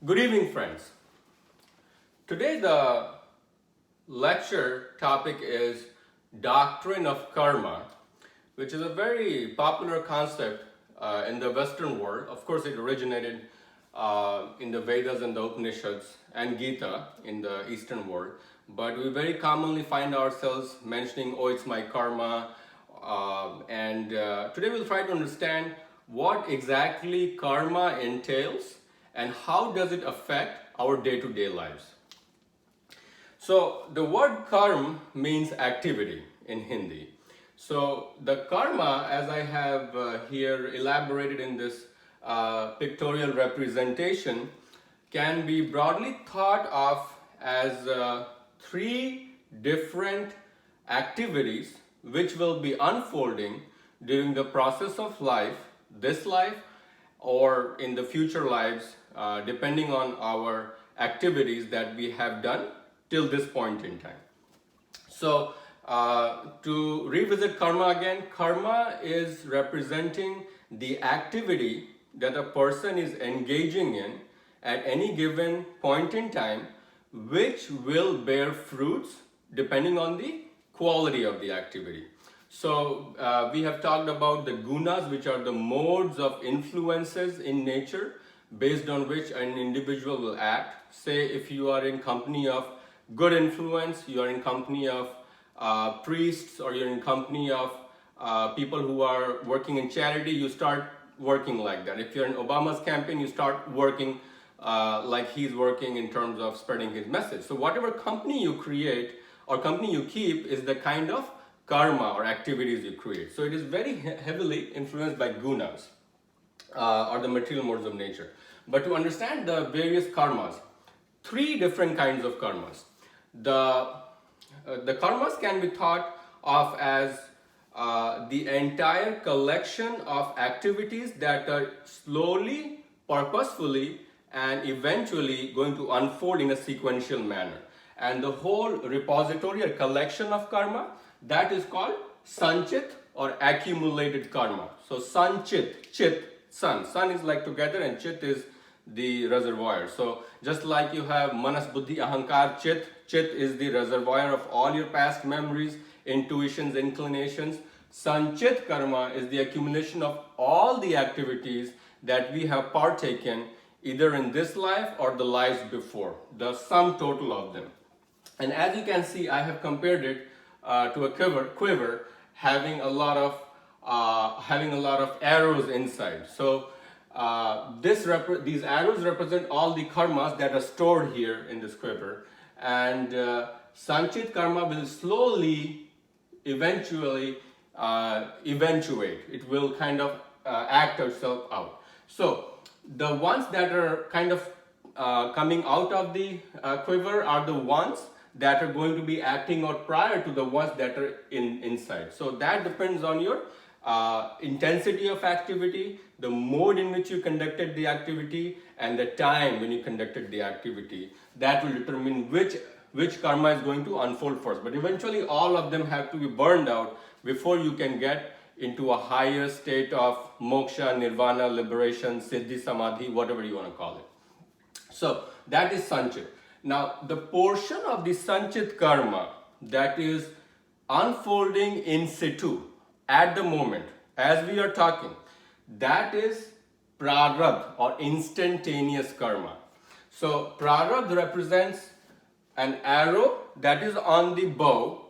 Good evening, friends. Today the lecture topic is Doctrine of Karma, which is a very popular concept in the Western world. Of course, it originated in the Vedas and the Upanishads and Gita in the Eastern world. But we very commonly find ourselves mentioning, oh, it's my karma. Today we'll try to understand what exactly karma entails and how does it affect our day-to-day lives. So the word karma means activity in Hindi. So the karma, as I have here elaborated in this pictorial representation, can be broadly thought of as three different activities which will be unfolding during the process of life, this life, or in the future lives, depending on our activities that we have done till this point in time. So to revisit karma again, karma is representing the activity that a person is engaging in at any given point in time, which will bear fruits depending on the quality of the activity. So we have talked about the gunas, which are the modes of influences in nature based on which an individual will act. Say if you are in company of good influence, you are in company of priests, or you're in company of people who are working in charity, you start working like that. If you're in Obama's campaign, you start working like he's working in terms of spreading his message. So whatever company you create or company you keep is the kind of karma or activities you create. So it is very heavily influenced by gunas or the material modes of nature. But to understand the various karmas, three different kinds of karmas. The karmas can be thought of as the entire collection of activities that are slowly, purposefully, and eventually going to unfold in a sequential manner. And the whole repository or collection of karma, that is called Sanchit or accumulated karma. So Sanchit, chit, sun. Sun is like together and chit is the reservoir. So just like you have manas, buddhi, ahankar, chit. Chit is the reservoir of all your past memories, intuitions, inclinations. Sanchit karma is the accumulation of all the activities that we have partaken either in this life or the lives before, the sum total of them. And as you can see, I have compared it to a quiver having a lot of arrows inside. So these arrows represent all the karmas that are stored here in this quiver, and Sanchit karma will slowly, eventually eventuate. It will kind of act itself out. So the ones that are kind of coming out of the quiver are the ones that are going to be acting out prior to the ones that are inside. So that depends on your intensity of activity, the mode in which you conducted the activity, and the time when you conducted the activity. That will determine which karma is going to unfold first. But eventually all of them have to be burned out before you can get into a higher state of moksha, nirvana, liberation, siddhi, samadhi, whatever you want to call it. So that is Sanchit. Now the portion of the Sanchit karma that is unfolding in situ at the moment as we are talking, that is Prarabdh or instantaneous karma. So Prarabdh represents an arrow that is on the bow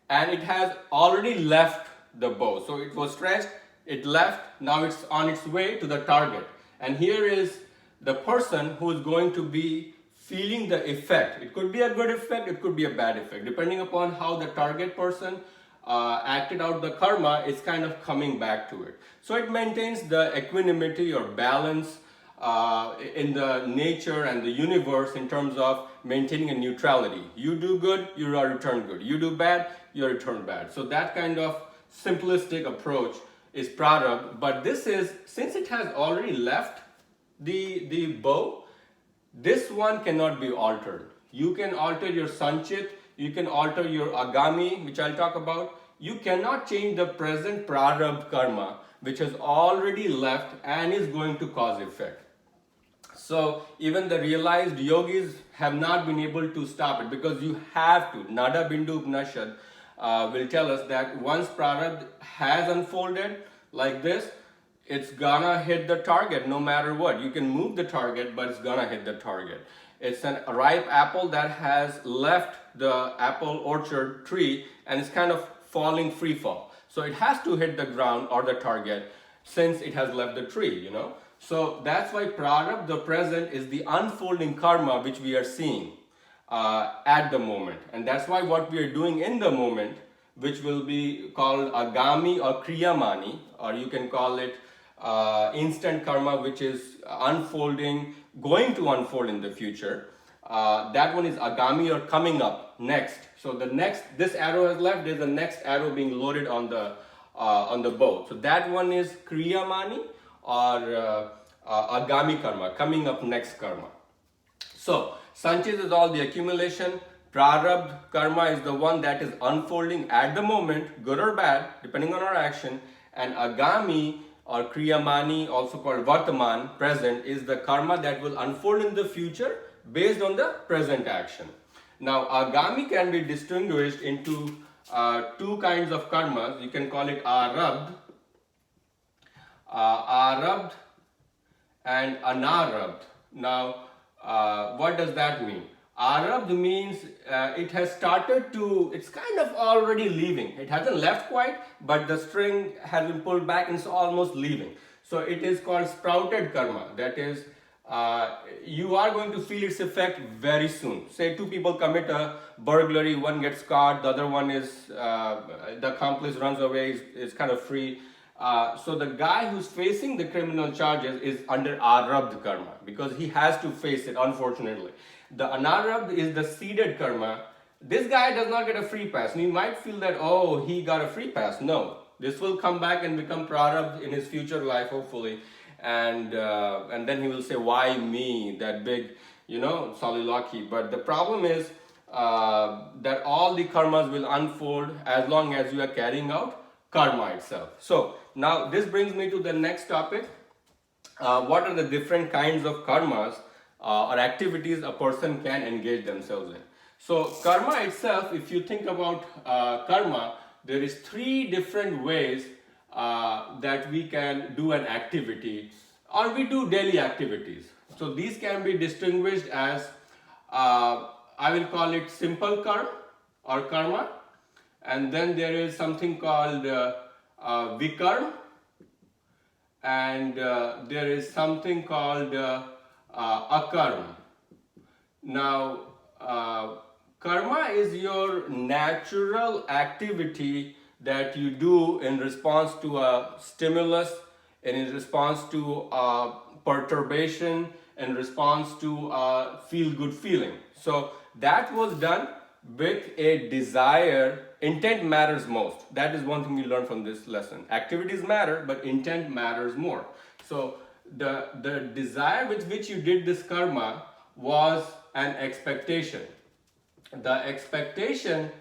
and it has already left the bow. So it was stretched, it left, now it's on its way to the target. And here is the person who is going to be feeling the effect. It could be a good effect, it could be a bad effect. Depending upon how the target person acted out the karma, it's kind of coming back to it. So it maintains the equanimity or balance in the nature and the universe in terms of maintaining a neutrality. You do good, you are returned good. You do bad, you are returned bad. So that kind of simplistic approach is Prarabdh. But this is, since it has already left the bow, this one cannot be altered. You can alter your Sanchit, you can alter your Agami, which I'll talk about. You cannot change the present Prarabdh karma, which has already left and is going to cause effect. So even the realized yogis have not been able to stop it, because you have to. Nada Bindu Upanishad will tell us that once Prarabdha has unfolded like this, it's gonna hit the target no matter what. You can move the target, but it's gonna hit the target. It's a ripe apple that has left the apple orchard tree and it's kind of falling free fall. So it has to hit the ground or the target since it has left the tree, you know. So that's why Prarabdha, the present, is the unfolding karma which we are seeing at the moment. And that's why what we are doing in the moment, which will be called Agami or Kriyamani, or you can call it instant karma, which is unfolding, going to unfold in the future. That one is Agami, or coming up next. So the next, this arrow has left, there's the next arrow being loaded on the bow. So that one is Kriyamani or Agami karma, coming up next karma. So Sanchit is all the accumulation. Prarabdh karma is the one that is unfolding at the moment, good or bad, depending on our action. And Agami or Kriyamani, also called Vartaman, present, is the karma that will unfold in the future based on the present action. Now, Agami can be distinguished into two kinds of karmas. You can call it Arabdh, and Anarabdh. Now, what does that mean? Arabdh means it has started to, it's kind of already leaving. It hasn't left quite, but the string has been pulled back and it's almost leaving. So it is called sprouted karma. That is, you are going to feel its effect very soon. Say two people commit a burglary, one gets caught, the other one is, the accomplice runs away, is kind of free. So the guy who's facing the criminal charges is under Arabdh karma because he has to face it, unfortunately. The Anarabdh is the seeded karma. This guy does not get a free pass. And you might feel that, oh, he got a free pass. No, this will come back and become Prarabdh in his future life, hopefully. And then he will say, why me, that big, you know, solilaki. But the problem is that all the karmas will unfold as long as you are carrying out karma itself. So now this brings me to the next topic. What are the different kinds of karmas or activities a person can engage themselves in? So karma itself, if you think about karma, there is three different ways that we can do an activity, or we do daily activities. So these can be distinguished as, I will call it simple karma or karma, and then there is something called Vikarma, and there is something called Akarma. Now, karma is your natural activity that you do in response to a stimulus, and in response to perturbation, in response to a feel-good feeling. So that was done with a desire. Intent matters most. That is one thing we learned from this lesson. Activities matter, but intent matters more. So the desire with which you did this karma was an expectation. The expectation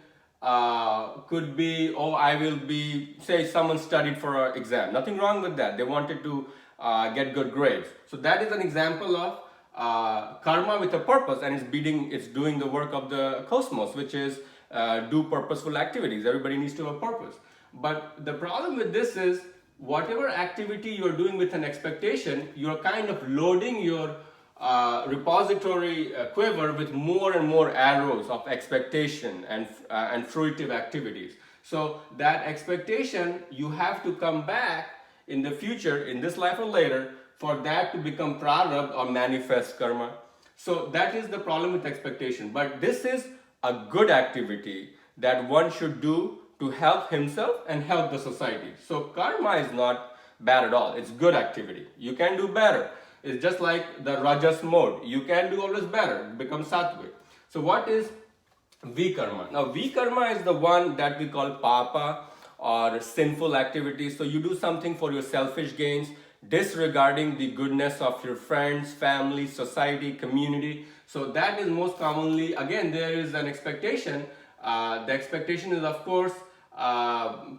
could be, oh, I will be, say someone studied for an exam. Nothing wrong with that. They wanted to get good grades. So that is an example of karma with a purpose, and it's doing the work of the cosmos, which is do purposeful activities. Everybody needs to have a purpose. But the problem with this is, whatever activity you're doing with an expectation, you're kind of loading your repository quiver with more and more arrows of expectation and fruitive activities. So that expectation, you have to come back in the future, in this life or later, for that to become prarabdha or manifest karma. So that is the problem with expectation. But this is a good activity that one should do to help himself and help the society. So karma is not bad at all. It's good activity. You can do better. It's just like the rajas mode. You can do always better, become sattvic. So what is Vikarma? Now Vikarma is the one that we call papa or sinful activities. So you do something for your selfish gains, disregarding the goodness of your friends, family, society, community. So that is most commonly, again, there is an expectation. The expectation is, of course,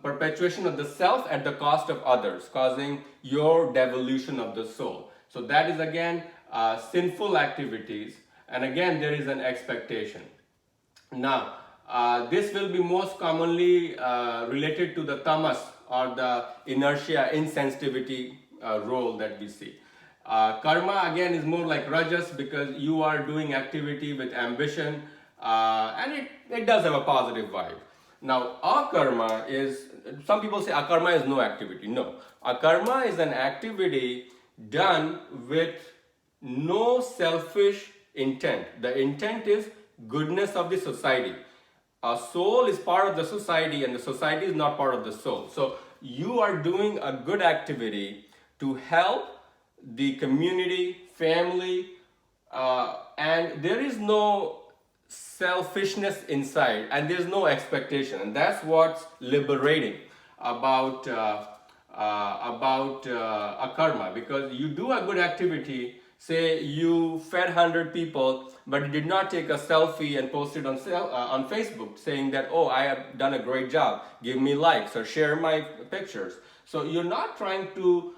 perpetuation of the self at the cost of others, causing your devolution of the soul. So that is again sinful activities, and again there is an expectation. Now, this will be most commonly related to the tamas, or the inertia, insensitivity role that we see. Karma again is more like rajas, because you are doing activity with ambition, and it does have a positive vibe. Now, akarma is, some people say akarma is no activity. No, akarma is an activity done with no selfish intent. The intent is goodness of the society. A soul is part of the society, and the society is not part of the soul. So you are doing a good activity to help the community, family, and there is no selfishness inside, and there's no expectation, and that's what's liberating about akarma. Because you do a good activity, say you fed 100 people, but you did not take a selfie and post it on Facebook saying that, oh, I have done a great job, give me likes or share my pictures. So you're not trying to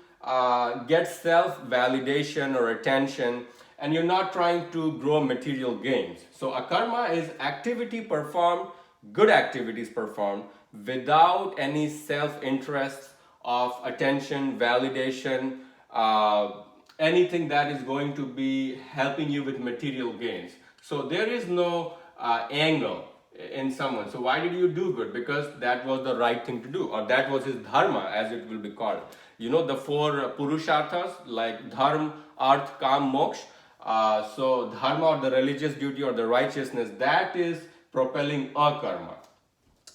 get self-validation or attention, and you're not trying to grow material gains. So akarma is activity performed, good activities performed without any self-interest of attention, validation, anything that is going to be helping you with material gains. So there is no angle in someone. So why did you do good? Because that was the right thing to do, or that was his dharma, as it will be called. You know, the four purusharthas, like dharma, arth, kam, moksha. So dharma, or the religious duty or the righteousness, that is propelling akarma.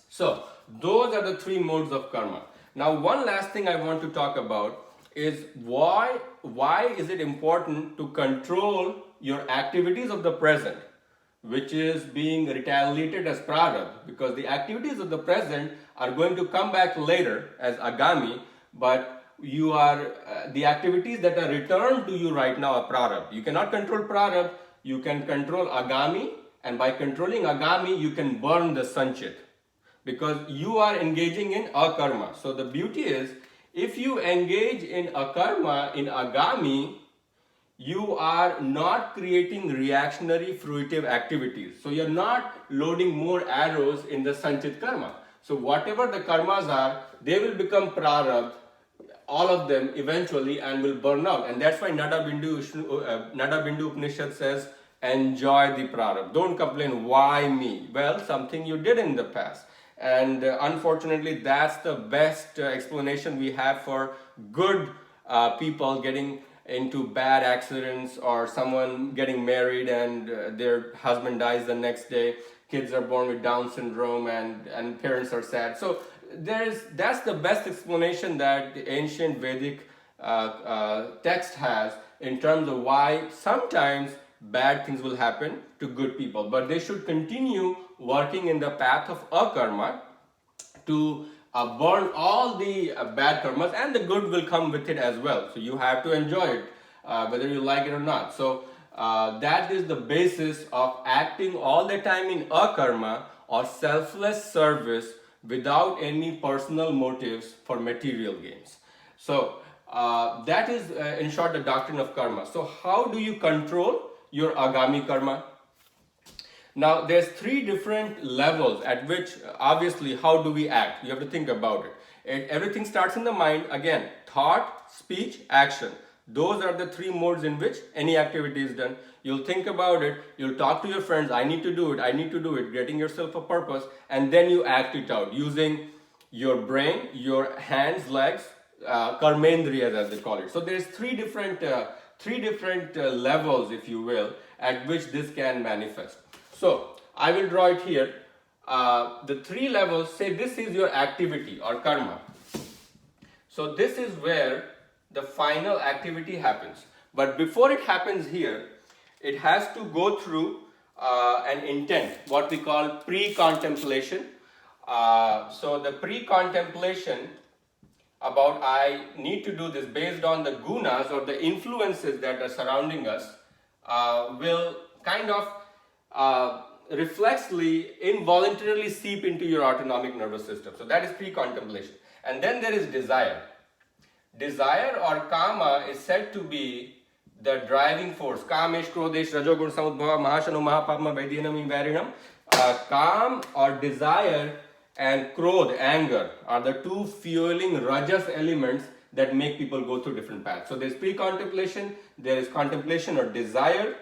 So those are the three modes of karma. Now, one last thing I want to talk about is why is it important to control your activities of the present, which is being retaliated as prarabdha, because the activities of the present are going to come back later as agami, but you are the activities that are returned to you right now are prarabdha. You cannot control prarabdha, you can control agami, and by controlling agami you can burn the sanchit, because you are engaging in akarma. So the beauty is, if you engage in akarma, in agami, you are not creating reactionary fruitive activities. So you're not loading more arrows in the sanchit karma. So whatever the karmas are, they will become prarabdha, all of them eventually, and will burn out. And that's why Nada Bindu Upanishad says, enjoy the prarabdha. Don't complain, why me? Well, something you did in the past. And unfortunately, that's the best explanation we have for good people getting into bad accidents, or someone getting married and their husband dies the next day, kids are born with Down syndrome, and parents are sad. So that's the best explanation that the ancient Vedic text has in terms of why sometimes bad things will happen to good people, but they should continue working in the path of akarma to burn all the bad karmas, and the good will come with it as well. So you have to enjoy it, whether you like it or not. So that is the basis of acting all the time in akarma, or selfless service without any personal motives for material gains. So that is in short the doctrine of karma. So how do you control your agami karma? Now there's three different levels at which, obviously, how do we act? You have to think about it. Everything starts in the mind. Again, thought, speech, action. Those are the three modes in which any activity is done. You'll think about it, you'll talk to your friends, I need to do it, getting yourself a purpose, and then you act it out using your brain, your hands, legs, karmendriyas as they call it. So there's three different levels, if you will, at which this can manifest. So I will draw it here. The three levels, say this is your activity or karma. So this is where the final activity happens. But before it happens here, it has to go through an intent, what we call pre-contemplation. So the pre-contemplation about I need to do this based on the gunas or the influences that are surrounding us will kind of reflexly, involuntarily seep into your autonomic nervous system. So that is pre-contemplation. And then there is desire. Desire or kama is said to be the driving force. Kamesh, Krodesh, Rajogun, Samudbhava, Mahashanu, Mahapapma, Vaidyanam, Varinam. Kam or desire and krodh, anger, are the two fueling rajas elements that make people go through different paths. So there's pre-contemplation, there is contemplation or desire.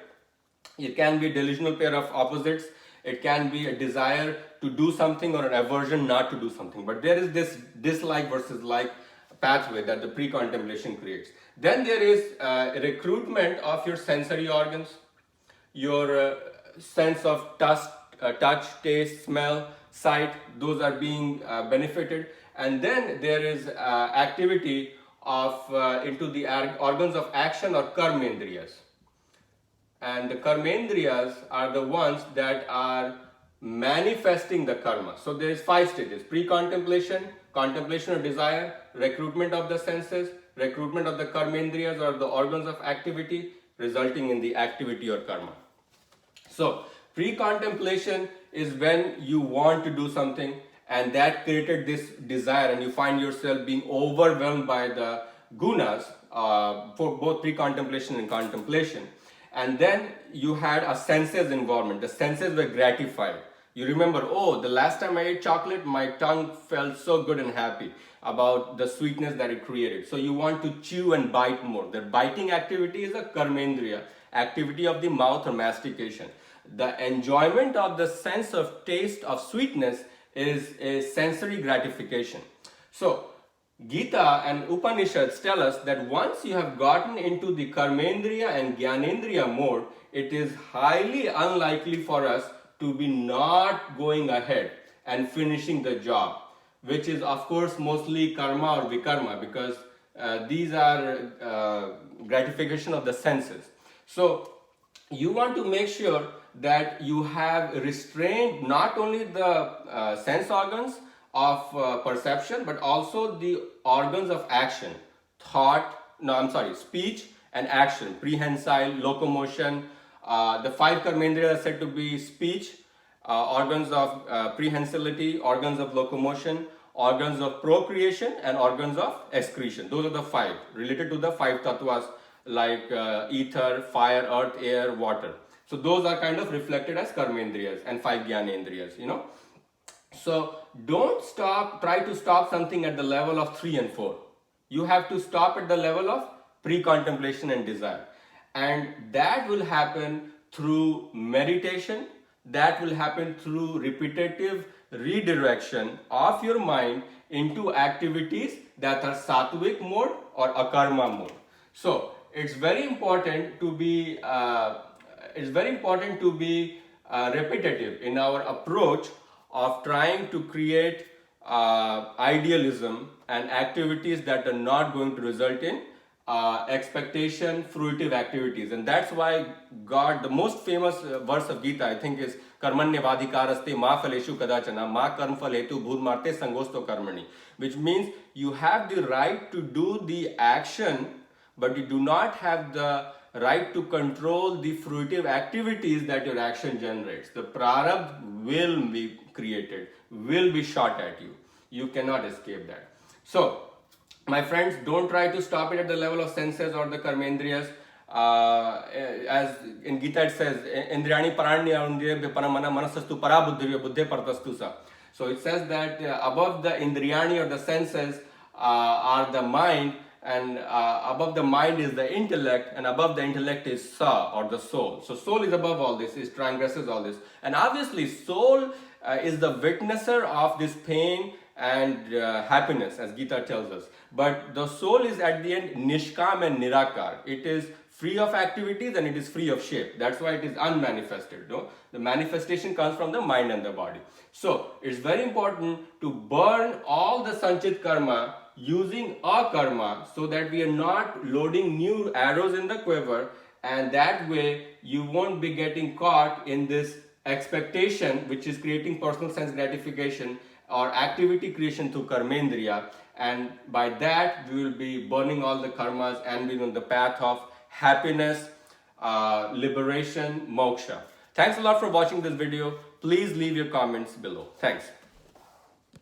It can be a delusional pair of opposites. It can be a desire to do something or an aversion not to do something. But there is this dislike versus like pathway that the pre-contemplation creates. Then there is recruitment of your sensory organs, your sense of touch, taste, smell, sight, those are being benefited. And then there is activity of into the organs of action or karmendriyas. And the karmendriyas are the ones that are manifesting the karma. So there is 5 stages: pre-contemplation, contemplation or desire, recruitment of the senses, recruitment of the karmendriyas or the organs of activity, resulting in the activity or karma. So pre-contemplation is when you want to do something and that created this desire and you find yourself being overwhelmed by the gunas for both pre-contemplation and contemplation. And then you had a senses involvement. The senses were gratified. You remember, oh, the last time I ate chocolate, my tongue felt so good and happy about the sweetness that it created. So you want to chew and bite more. The biting activity is a karmendriya, activity of the mouth or mastication. The enjoyment of the sense of taste of sweetness is a sensory gratification. So Gita and Upanishads tell us that once you have gotten into the karmendriya and gyanendriya mode, it is highly unlikely for us to be not going ahead and finishing the job, which is of course mostly karma or vikarma, because these are gratification of the senses. So you want to make sure that you have restrained not only the sense organs of perception, but also the organs of action, speech and action, prehensile, locomotion. The 5 karmendriyas are said to be speech, organs of prehensility, organs of locomotion, organs of procreation, and organs of excretion. Those are the 5 related to the 5 tattvas like ether, fire, earth, air, water. So those are kind of reflected as karmendriyas and 5 gyanendriyas, you know. So don't try to stop something at the level of 3 and 4. You have to stop at the level of pre-contemplation and desire. And that will happen through meditation, that will happen through repetitive redirection of your mind into activities that are sattvic mode or akarma mode. So it's very important to be repetitive in our approach of trying to create idealism and activities that are not going to result in expectation fruitive activities. And that's why God, the most famous verse of Gita, I think, is karmanyavadhikaraste ma phaleshu kadachana ma karm phal hetu bhur marte sangosto karmani, which means you have the right to do the action, but you do not have the right to control the fruitive activities that your action generates. The prarabdh will be created, will be shot at you. You cannot escape that. So, my friends, don't try to stop it at the level of senses or the karmendriyas. As in Gita it says, Indriyani paranyarundye paramana manasastu parabuddhirya buddhe partastu sa. So it says that above the indriyani or the senses are the mind, and above the mind is the intellect, and above the intellect is sa or the soul. So soul is above all this, it transgresses all this. And obviously soul is the witnesser of this pain and happiness, as Gita tells us. But the soul is at the end nishkam and nirakar. It is free of activities and it is free of shape. That's why it is unmanifested. No? The manifestation comes from the mind and the body. So it's very important to burn all the Sanchit karma using Akarma, so that we are not loading new arrows in the quiver, and that way you won't be getting caught in this expectation which is creating personal sense gratification or activity creation through karmendriya, and by that we will be burning all the karmas and being on the path of happiness, liberation, moksha. Thanks a lot for watching this video. Please leave your comments below. Thanks.